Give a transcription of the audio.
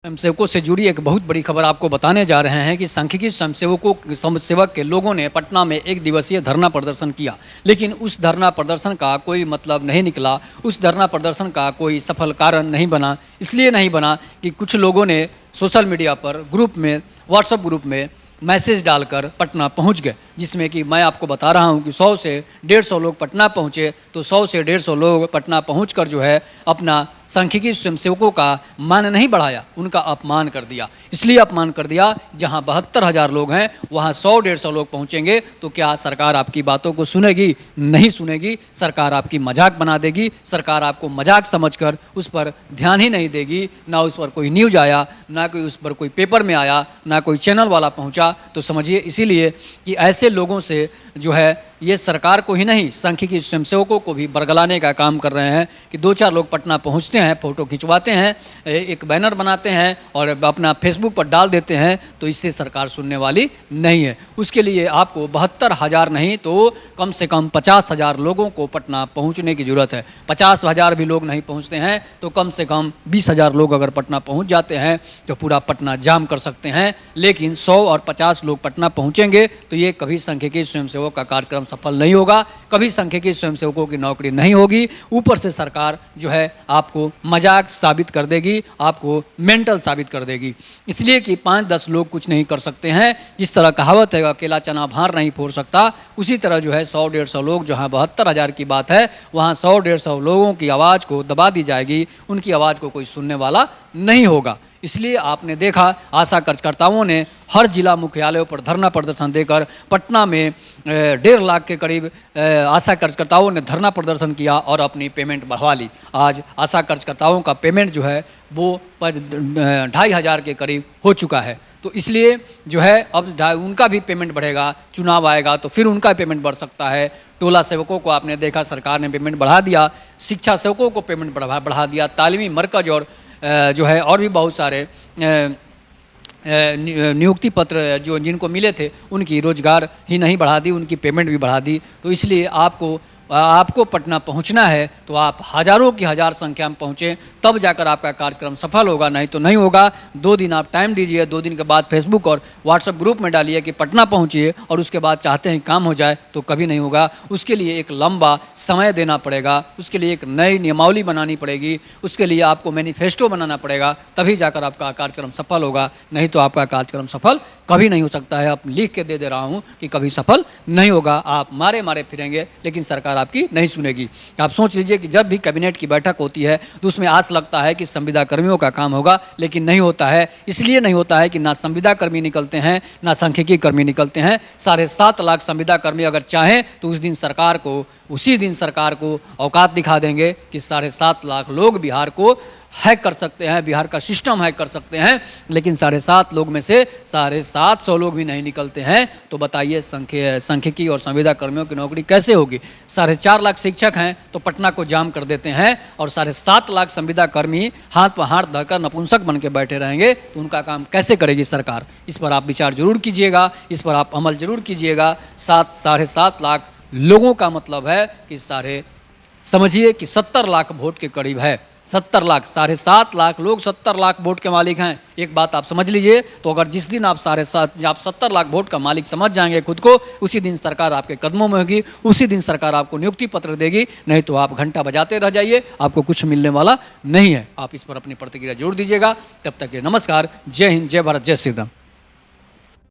स्वयंसेवकों से जुड़ी एक बहुत बड़ी खबर आपको बताने जा रहे हैं कि सांख्यिकी स्वयंसेवक के लोगों ने पटना में एक दिवसीय धरना प्रदर्शन किया, लेकिन उस धरना प्रदर्शन का कोई मतलब नहीं निकला। उस धरना प्रदर्शन का कोई सफल कारण नहीं बना। इसलिए नहीं बना कि कुछ लोगों ने सोशल मीडिया पर ग्रुप में, व्हाट्सएप ग्रुप में मैसेज डालकर पटना पहुंच गए, जिसमें कि मैं आपको बता रहा हूं कि 100 से 150 लोग पटना पहुंचे। तो 100 से 150 लोग पटना पहुंचकर जो है अपना सांख्यिकी स्वयंसेवकों का मान नहीं बढ़ाया, उनका अपमान कर दिया। इसलिए अपमान कर दिया, जहां 72,000 लोग हैं वहां 100-150 लोग पहुंचेंगे तो क्या सरकार आपकी बातों को सुनेगी? नहीं सुनेगी। सरकार आपकी मजाक बना देगी। सरकार आपको मजाक समझकर उस पर ध्यान ही नहीं देगी। ना उस पर कोई न्यूज आया, ना कोई उस पर कोई पेपर में आया, ना कोई चैनल वाला पहुंचा। तो समझिए इसीलिए कि ऐसे लोगों से जो है ये सरकार को ही नहीं, सांख्यिकी स्वयंसेवकों को भी बरगलाने का काम कर रहे हैं कि 2-4 लोग पटना पहुंचते हैं, फ़ोटो खिंचवाते हैं, एक बैनर बनाते हैं और अपना फेसबुक पर डाल देते हैं, तो इससे सरकार सुनने वाली नहीं है। उसके लिए आपको 72,000 नहीं तो कम से कम 50,000 लोगों को पटना पहुंचने की ज़रूरत है। 50,000 भी लोग नहीं पहुंचते हैं तो कम से कम 20,000 लोग अगर पटना पहुंच जाते हैं तो पूरा पटना जाम कर सकते हैं। लेकिन 100 और 50 लोग पटना पहुंचेंगे तो ये कभी सांख्यिकी स्वयंसेवक का कार्यक्रम सफल नहीं होगा, कभी सांख्यिकी स्वयंसेवकों की नौकरी नहीं होगी। ऊपर से सरकार जो है आपको मजाक साबित कर देगी, आपको मेंटल साबित कर देगी। इसलिए कि 5-10 लोग कुछ नहीं कर सकते हैं। जिस तरह कहावत है अकेला चना भार नहीं फोड़ सकता, उसी तरह जो है 100-150 लोग, जहां 72,000 की बात है वहां 100-150 लोगों की आवाज़ को दबा दी जाएगी। उनकी आवाज़ को कोई सुनने वाला नहीं होगा। इसलिए आपने देखा आशा कार्यकर्ताओं ने हर जिला मुख्यालयों पर धरना प्रदर्शन देकर पटना में 1.5 लाख के करीब आशा कार्यकर्ताओं ने धरना प्रदर्शन किया और अपनी पेमेंट बढ़वा ली। आज आशा कार्यकर्ताओं का पेमेंट जो है वो 2,500 के करीब हो चुका है। तो इसलिए जो है अब उनका भी पेमेंट बढ़ेगा, चुनाव आएगा तो फिर उनका पेमेंट बढ़ सकता है। टोला सेवकों को आपने देखा सरकार ने पेमेंट बढ़ा दिया, शिक्षा सेवकों को पेमेंट बढ़ा दिया, तालीमी मरकज़ और जो है और भी बहुत सारे नियुक्ति पत्र जो जिनको मिले थे उनकी रोजगार ही नहीं बढ़ा दी, उनकी पेमेंट भी बढ़ा दी। तो इसलिए आपको पटना पहुंचना है तो आप हज़ारों की हज़ार संख्या में पहुँचें, तब जाकर आपका कार्यक्रम सफल होगा, नहीं तो नहीं होगा। 2 दिन आप टाइम दीजिए, 2 दिन के बाद फेसबुक और व्हाट्सएप ग्रुप में डालिए कि पटना पहुंचिए और उसके बाद चाहते हैं काम हो जाए, तो कभी नहीं होगा। उसके लिए एक लंबा समय देना पड़ेगा, उसके लिए एक नई नियमावली बनानी पड़ेगी, उसके लिए आपको मैनिफेस्टो बनाना पड़ेगा, तभी जाकर आपका कार्यक्रम सफल होगा। नहीं तो आपका कार्यक्रम सफल कभी नहीं हो सकता है। अब लिख के दे रहा हूँ कि कभी सफल नहीं होगा। आप मारे फिरेंगे लेकिन सरकार आपकी नहीं सुनेगी। आप सोच लीजिए कि जब भी कैबिनेट की बैठक होती है तो उसमें आस लगता है कि संविदा कर्मियों का काम होगा, लेकिन नहीं होता है। इसलिए नहीं होता है कि ना संविदा कर्मी निकलते हैं, ना सांख्यिकी कर्मी निकलते हैं। 7.5 लाख संविदा कर्मी अगर चाहें तो उसी दिन सरकार को औकात दिखा देंगे कि 7.5 लाख लोग बिहार को हैक कर सकते हैं, बिहार का सिस्टम हैक कर सकते हैं। लेकिन 7.5 लोग में से 750 लोग भी नहीं निकलते हैं, तो बताइए सांख्यिकी और संविदा कर्मियों की नौकरी कैसे होगी? 4.5 लाख शिक्षक हैं तो पटना को जाम कर देते हैं और 7.5 लाख संविदा कर्मी हाथ पर हाथ धरकर नपुंसक बन के बैठे रहेंगे, तो उनका काम कैसे करेगी सरकार? इस पर आप विचार जरूर कीजिएगा, इस पर आप अमल जरूर कीजिएगा। 7.5 लाख लोगों का मतलब है कि समझिए कि 70 लाख वोट के करीब है। 70 लाख, 7.5 लाख लोग 70 लाख वोट के मालिक हैं। एक बात आप समझ लीजिए, तो अगर जिस दिन आप 70 लाख वोट का मालिक समझ जाएंगे खुद को, उसी दिन सरकार आपके कदमों में होगी, उसी दिन सरकार आपको नियुक्ति पत्र देगी। नहीं तो आप घंटा बजाते रह जाइए, आपको कुछ मिलने वाला नहीं है। आप इस पर अपनी प्रतिक्रिया जरूर दीजिएगा। तब तक के नमस्कार, जय हिंद, जय भारत, जय श्री राम।